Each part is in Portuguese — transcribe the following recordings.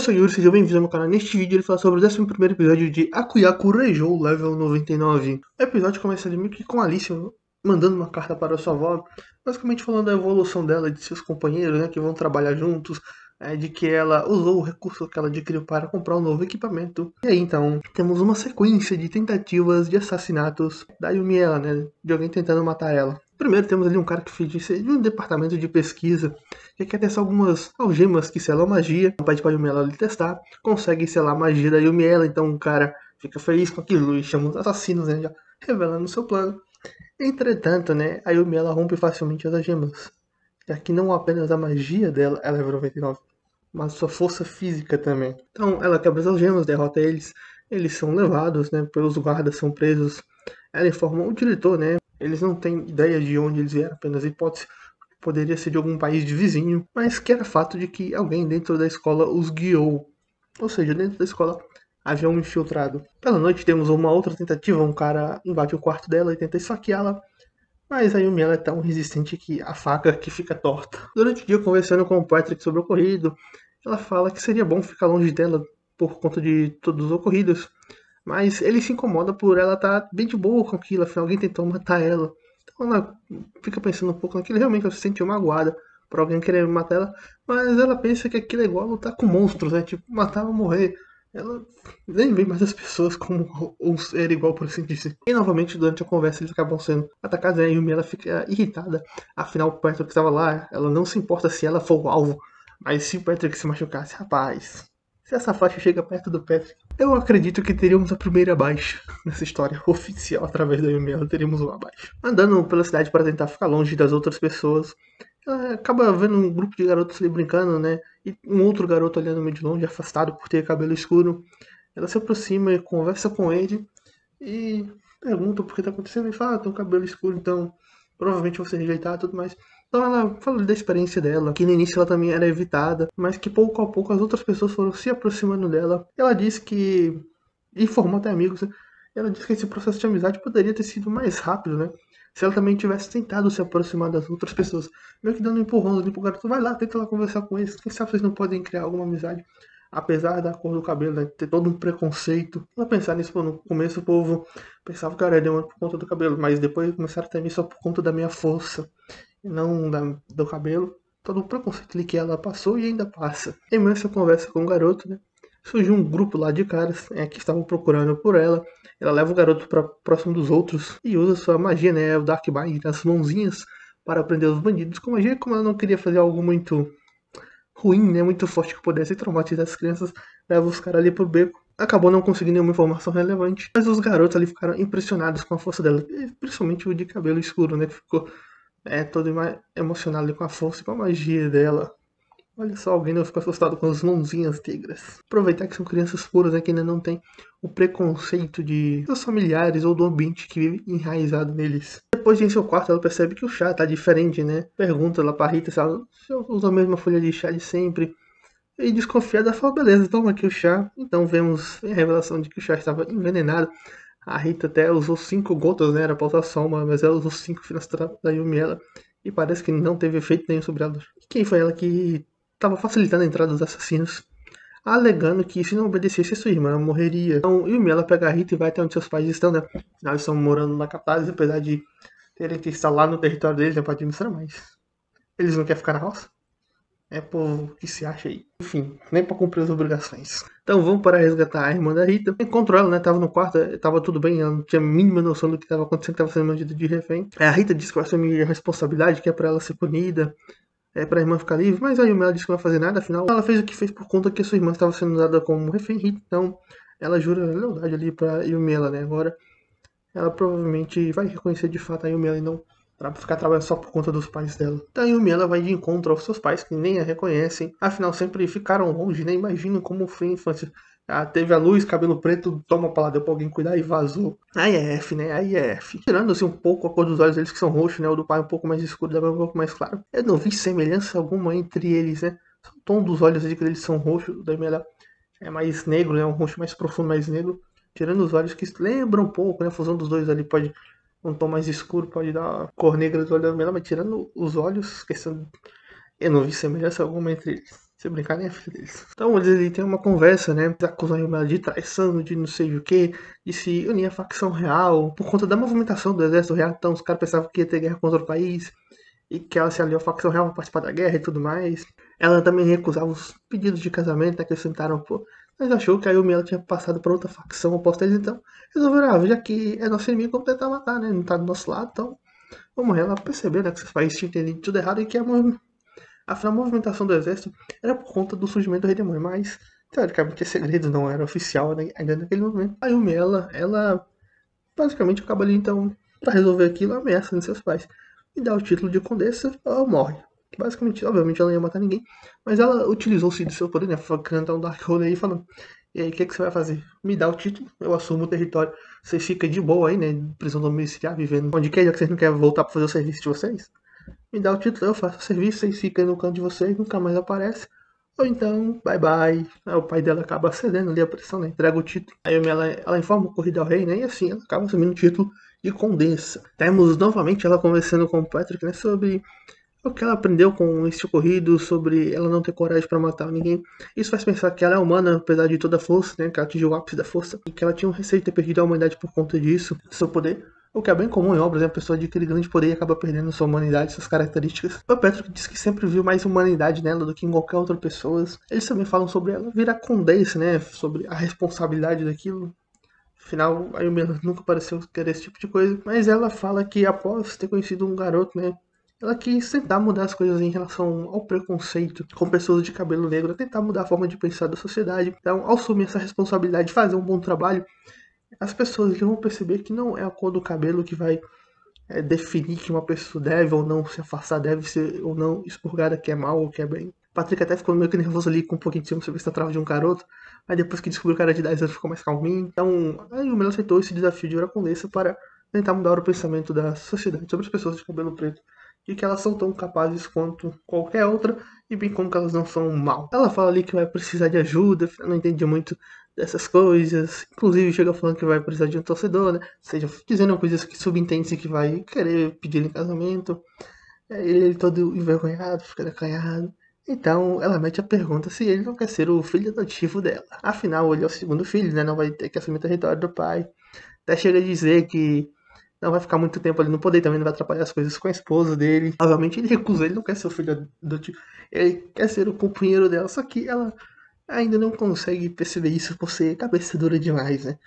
sou o Yuri, seja bem-vindo ao meu canal. Neste vídeo ele fala sobre o 11º episódio de Akuyaku Reijou, level 99. O episódio começa ali meio que com a Alice mandando uma carta para a sua avó, basicamente falando da evolução dela e de seus companheiros, né, que vão trabalhar juntos, de que ela usou o recurso que ela adquiriu para comprar um novo equipamento. E aí então, temos uma sequência de tentativas de assassinatos da Yumi, né, de alguém tentando matar ela. Primeiro temos ali um cara que finge ser de um departamento de pesquisa, que quer testar algumas algemas que selam magia, pede pra Yumi ali testar, consegue selar a magia da Yumi, então o cara fica feliz com aquilo e chama os assassinos, né, já revelando seu plano. Entretanto, né, a Yumi rompe facilmente as algemas, já que não apenas a magia dela é level 99, mas sua força física também. Então ela quebra as algemas, derrota eles, eles são levados, né, pelos guardas, são presos. Ela informa o diretor, né, eles não têm ideia de onde eles vieram, apenas hipótese. Poderia ser de algum país de vizinho, mas que era fato de que alguém dentro da escola os guiou. Ou seja, dentro da escola havia um infiltrado. Pela noite temos uma outra tentativa, um cara invade o quarto dela e tenta esfaqueá-la, mas a Yumi é tão resistente que a faca que fica torta. Durante o dia, conversando com o Patrick sobre o ocorrido, ela fala que seria bom ficar longe dela por conta de todos os ocorridos, mas ele se incomoda por ela estar bem de boa com aquilo, afinal alguém tentou matar ela. Então ela fica pensando um pouco naquilo, realmente ela se sentiu magoada por alguém querer matar ela, mas ela pensa que aquilo é igual lutar com monstros, né? Tipo, matar ou morrer. Ela nem vê mais as pessoas como um ser igual, por assim dizer. E novamente, durante a conversa, eles acabam sendo atacados, né? E a Yumi ela fica irritada. Afinal, o Patrick estava lá, ela não se importa se ela for o alvo, mas se o Patrick se machucasse, rapaz. Se essa faixa chega perto do Patrick, eu acredito que teríamos a primeira baixa nessa história oficial através da Yumi. Teríamos uma baixa. Andando pela cidade para tentar ficar longe das outras pessoas, ela acaba vendo um grupo de garotos ali brincando, né? E um outro garoto olhando meio de longe, afastado por ter cabelo escuro. Ela se aproxima e conversa com ele e pergunta por que tá acontecendo. Ele fala, tem um cabelo escuro, então provavelmente vou ser rejeitado e tudo mais. Então ela fala da experiência dela, que no início ela também era evitada, mas que pouco a pouco as outras pessoas foram se aproximando dela. Ela disse que, e formou até amigos, né? Ela disse que esse processo de amizade poderia ter sido mais rápido, né? Se ela também tivesse tentado se aproximar das outras pessoas, meio que dando um empurrão ali pro garoto, vai lá, tenta lá conversar com eles, quem sabe vocês não podem criar alguma amizade. Apesar da cor do cabelo, né, ter todo um preconceito. Ela pensar nisso, pô, no começo o povo pensava que eu era demônio por conta do cabelo, mas depois começaram a ter só por conta da minha força, e não do cabelo. Todo o preconceito ali que ela passou e ainda passa. Em meio a essa conversa com o garoto, né, surgiu um grupo lá de caras que estavam procurando por ela. Ela leva o garoto para próximo dos outros e usa sua magia, né, o Dark Bind nas mãozinhas para prender os bandidos com magia. Como ela não queria fazer algo muito ruim, né, muito forte que pudesse traumatizar as crianças, leva os caras ali pro beco. Acabou não conseguindo nenhuma informação relevante, mas os garotos ali ficaram impressionados com a força dela, principalmente o de cabelo escuro, né, que ficou todo emocionado ali com a força e com a magia dela. Olha só, alguém não ficou assustado com as mãozinhas negras. Aproveitar que são crianças puras, né, que ainda não tem o preconceito de seus familiares ou do ambiente que vive enraizado neles. Depois de ir em seu quarto, ela percebe que o chá tá diferente, né? Pergunta lá pra Rita se ela usa a mesma folha de chá de sempre. E desconfiada, ela fala, beleza, toma aqui o chá. Então vemos a revelação de que o chá estava envenenado. A Rita até usou 5 gotas, né? Era pra usar só uma, mas ela usou 5 da Yumi ela. E parece que não teve efeito nenhum sobre ela. E quem foi ela que estava facilitando a entrada dos assassinos, alegando que se não obedecesse a sua irmã morreria. Então Yumi ela pega a Rita e vai até onde seus pais estão, né? Eles estão morando na capital, apesar de terem que estar lá no território deles, né, para administrar, mas eles não querem ficar na roça. É povo que se acha aí. Enfim, nem pra cumprir as obrigações. Então vamos para resgatar a irmã da Rita. Encontrou ela, né? Tava no quarto, tava tudo bem, ela não tinha a mínima noção do que estava acontecendo, que tava sendo mantida de refém. A Rita disse que vai assumir a responsabilidade, que é pra ela ser punida, pra irmã ficar livre, mas a Yumi ela disse que não vai fazer nada, afinal ela fez o que fez por conta que a sua irmã estava sendo usada como refém, então ela jura lealdade ali pra Yumi, né? Agora ela provavelmente vai reconhecer de fato a Yumi e não ficar trabalhando só por conta dos pais dela. Então a Yumi ela vai de encontro aos seus pais, que nem a reconhecem, afinal sempre ficaram longe, né? Imagina como foi a infância. Ah, teve a luz, cabelo preto, toma pra lá, deu pra alguém cuidar e vazou. Aí é F, né? Aí é F. Tirando assim um pouco a cor dos olhos deles, que são roxos, né? O do pai um pouco mais escuro, da mãe um pouco mais claro. Eu não vi semelhança alguma entre eles, né? O tom dos olhos de que eles são roxos, da minha é mais negro, né? Um roxo mais profundo, mais negro. Tirando os olhos que lembram um pouco, né? A fusão dos dois ali pode um tom mais escuro, pode dar uma cor negra dos olhos da minha, mas tirando os olhos, questão eu não vi semelhança alguma entre eles. Se brincar, nem é filha deles. Então eles têm uma conversa, né? Eles acusam a Yumela de traição, de não sei o que, de se unir à facção real, por conta da movimentação do exército real. Então os caras pensavam que ia ter guerra contra o país, e que ela se aliou à facção real para participar da guerra e tudo mais. Ela também recusava os pedidos de casamento, né, que eles tentaram pôr, mas achou que a Yumela tinha passado para outra facção oposta a eles, então resolveram, já que é nosso inimigo, vamos tentar matar, né? Não tá do nosso lado, então vamos ela perceber, né, que esses países tinham entendido tudo errado e que afinal, a movimentação do exército era por conta do surgimento do Rei Demônio, mas teoricamente é segredo, não era oficial, né, ainda naquele momento. A Yumi, ela basicamente acaba ali, então, pra resolver aquilo, ameaça seus pais. E dá o título de condessa, ela morre. Basicamente, obviamente, ela não ia matar ninguém, mas ela utilizou-se do seu poder, né, cantando um Dark Hole aí, falando: e aí, o que, que você vai fazer? Me dá o título, eu assumo o território, você fica de boa aí, né, prisão domiciliar, vivendo onde quer, já que vocês não querem voltar pra fazer o serviço de vocês. Me dá o título, eu faço o serviço, vocês ficam no canto de vocês, nunca mais aparece. Ou então, bye bye. Aí o pai dela acaba cedendo ali a pressão, né? Entrega o título. Aí ela informa o Corrida ao Rei, né? E assim ela acaba assumindo o título de Condessa. Temos novamente ela conversando com o Patrick, né? Sobre o que ela aprendeu com esse ocorrido, sobre ela não ter coragem para matar ninguém. Isso faz pensar que ela é humana, apesar de toda a força, né? Que ela atingiu o ápice da força. E que ela tinha um receio de ter perdido a humanidade por conta disso, do seu poder. O que é bem comum em obras, né? A pessoa adquire grande poder e acaba perdendo sua humanidade, suas características. O Patrick diz que sempre viu mais humanidade nela do que em qualquer outra pessoa. Eles também falam sobre ela virar condessa, né? Sobre a responsabilidade daquilo. Afinal, a Yumi nunca pareceu querer esse tipo de coisa. Mas ela fala que após ter conhecido um garoto, né? Ela quis tentar mudar as coisas em relação ao preconceito com pessoas de cabelo negro, tentar mudar a forma de pensar da sociedade. Então, ao assumir essa responsabilidade de fazer um bom trabalho, as pessoas vão perceber que não é a cor do cabelo que vai definir que uma pessoa deve ou não se afastar, deve ser ou não expurgada, que é mal ou que é bem. Patrick até ficou meio que nervoso ali com um pouquinho de cima sobre essa trava de um garoto, mas depois que descobriu que era de 10 anos ficou mais calminho. Então, aí o Melo aceitou esse desafio de virar condessa para tentar mudar o pensamento da sociedade sobre as pessoas de cabelo preto. E que elas são tão capazes quanto qualquer outra, e bem como que elas não são mal. Ela fala ali que vai precisar de ajuda, não entendi muito dessas coisas. Inclusive chega falando que vai precisar de um torcedor, né? Ou seja, dizendo coisas que subentende que vai querer pedir em casamento. Ele todo envergonhado, fica acanhado. Então ela mete a pergunta se ele não quer ser o filho adotivo dela. Afinal, ele é o segundo filho, né? Não vai ter que assumir o território do pai. Até chega a dizer que não vai ficar muito tempo ali no poder, também não vai atrapalhar as coisas com a esposa dele. Obviamente ele recusa, ele não quer ser o filho adotivo. Ele quer ser o companheiro dela, só que ela ainda não consegue perceber isso por ser cabeça dura demais, né?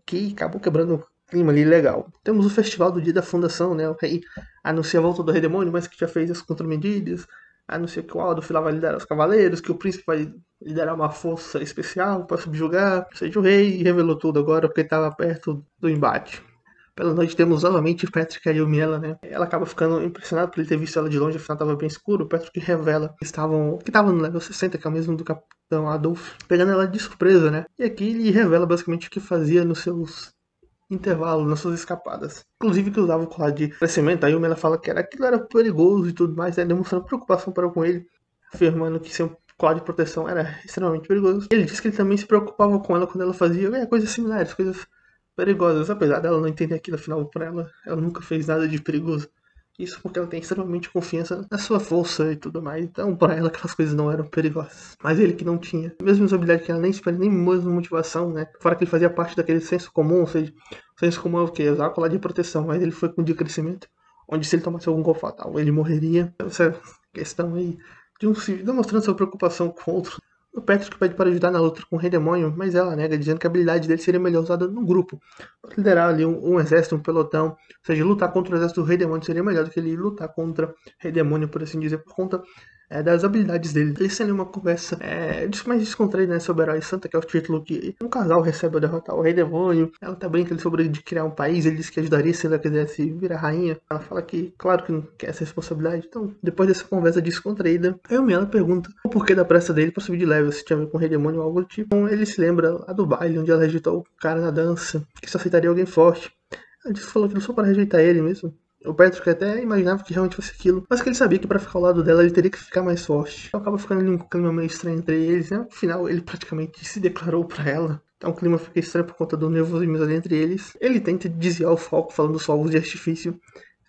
Que acabou quebrando o clima ali legal. Temos o festival do dia da fundação, né? O rei anuncia a volta do rei demônio, mas que já fez as contramedidas. Anuncia que o Aldo Fila vai liderar os cavaleiros, que o príncipe vai liderar uma força especial para subjugar. Ou seja, o rei revelou tudo agora porque estava perto do embate. Pela noite temos novamente Patrick e a Yumiela, né? Ela acaba ficando impressionada por ele ter visto ela de longe, afinal estava bem escuro. O Patrick revela que estavam no level 60, que é o mesmo do Capitão Adolf, pegando ela de surpresa, né? E aqui ele revela basicamente o que fazia nos seus intervalos, nas suas escapadas. Inclusive que usava o colar de crescimento. A Yumi ela fala que aquilo era perigoso e tudo mais, né? Demonstrando preocupação para com ele, afirmando que seu colar de proteção era extremamente perigoso. Ele disse que ele também se preocupava com ela quando ela fazia coisas similares, coisas perigosas, apesar dela não entender aquilo, afinal, por ela nunca fez nada de perigoso. Isso porque ela tem extremamente confiança na sua força e tudo mais. Então, para ela, aquelas coisas não eram perigosas. Mas ele que não tinha. Mesmo as habilidades que ela nem espera, nem mesmo motivação, né? Fora que ele fazia parte daquele senso comum, ou seja, o senso comum é o quê? Usar a colar de proteção. Mas ele foi com o de crescimento, onde se ele tomasse algum gol fatal, ele morreria. Essa questão aí de demonstrando sua preocupação com o outro. O Patrick pede para ajudar na luta com o Rei Demônio, mas ela nega, dizendo que a habilidade dele seria melhor usada no grupo. Para liderar ali um exército, um pelotão. Ou seja, lutar contra o exército do Rei Demônio seria melhor do que ele lutar contra o Rei Demônio, por assim dizer, por conta das habilidades dele. Eles têm ali uma conversa mais descontraída, né, sobre o Herói Santa, que é o título que um casal recebe ao derrotar o Rei Demônio. Ela tá brincando sobre de criar um país, ele diz que ajudaria se ela quisesse virar rainha. Ela fala que, claro que não quer essa responsabilidade. Então, depois dessa conversa descontraída, a Yumi ela pergunta o porquê da pressa dele pra subir de level, se tinha a ver com o Rei Demônio ou algo do tipo. Então, ele se lembra lá do baile, onde ela rejeitou o cara na dança, que só aceitaria alguém forte. Ela disse que falou aquilo só para rejeitar ele mesmo. O Patrick até imaginava que realmente fosse aquilo, mas que ele sabia que para ficar ao lado dela ele teria que ficar mais forte. Então acaba ficando ali um clima meio estranho entre eles, né? No final ele praticamente se declarou para ela. Então o clima fica estranho por conta do nervosismo ali entre eles. Ele tenta desviar o foco falando dos fogos de artifício.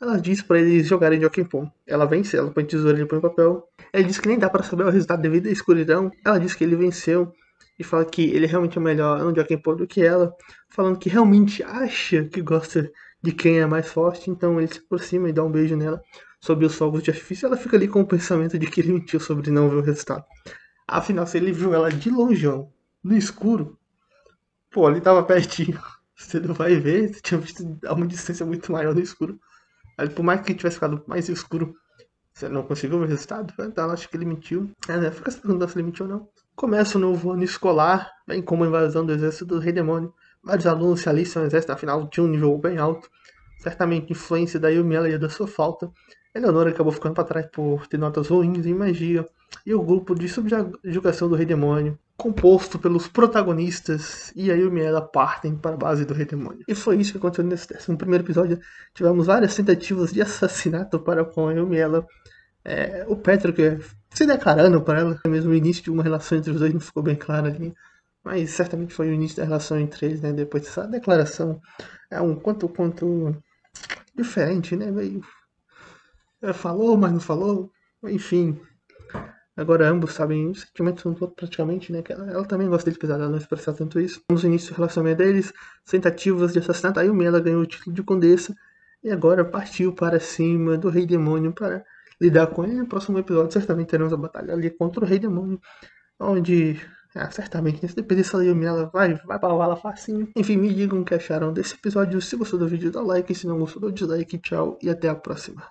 Ela diz para eles jogarem Joaquim Pom. Ela vence, ela põe tesoura, ele põe papel. Ele diz que nem dá pra saber o resultado devido à escuridão. Ela diz que ele venceu e fala que ele realmente é melhor no Jockey Pô do que ela, falando que realmente acha que gosta de quem é mais forte, então ele se aproxima e dá um beijo nela sob os fogos de artifício. Ela fica ali com o pensamento de que ele mentiu sobre não ver o resultado. Afinal, se ele viu ela de longeão, no escuro, pô, ali tava pertinho. Você não vai ver, você tinha visto a uma distância muito maior no escuro. Aí, por mais que tivesse ficado mais escuro, você não conseguiu ver o resultado? Então, acho que ele mentiu. Né? Fica se perguntando se ele mentiu ou não. Começa o novo ano escolar, bem como a invasão do exército do Rei Demônio. Vários alunos se alistam ao exército, afinal tinha um nível bem alto. Certamente influência da Yumi ela ia da sua falta. Eleonora acabou ficando para trás por ter notas ruins em magia. E o grupo de subjugação do Rei Demônio, composto pelos protagonistas e a Yumi ela partem para a base do Rei Demônio. E foi isso que aconteceu nesse 11º episódio. Tivemos várias tentativas de assassinato para com a Yumi ela. O Patrick se declarando para ela, mesmo o início de uma relação entre os dois não ficou bem claro ali, mas certamente foi o início da relação entre eles, né? Depois dessa declaração, é um quanto diferente, né? Meio falou, mas não falou, enfim. Agora ambos sabem os sentimentos um do outro praticamente, né? Que ela também gosta dele, apesar dela não expressar tanto isso. Vamos no início do relacionamento deles, tentativas de assassinato. A Yumi ela ganhou o título de condessa e agora partiu para cima do Rei Demônio para lidar com ele. No próximo episódio, certamente teremos a batalha ali contra o Rei Demônio, onde certamente, se depender se a Yumi ela vai pra vala facinho. Enfim, me digam o que acharam desse episódio. Se gostou do vídeo, dá like. Se não gostou, dá dislike. Tchau e até a próxima.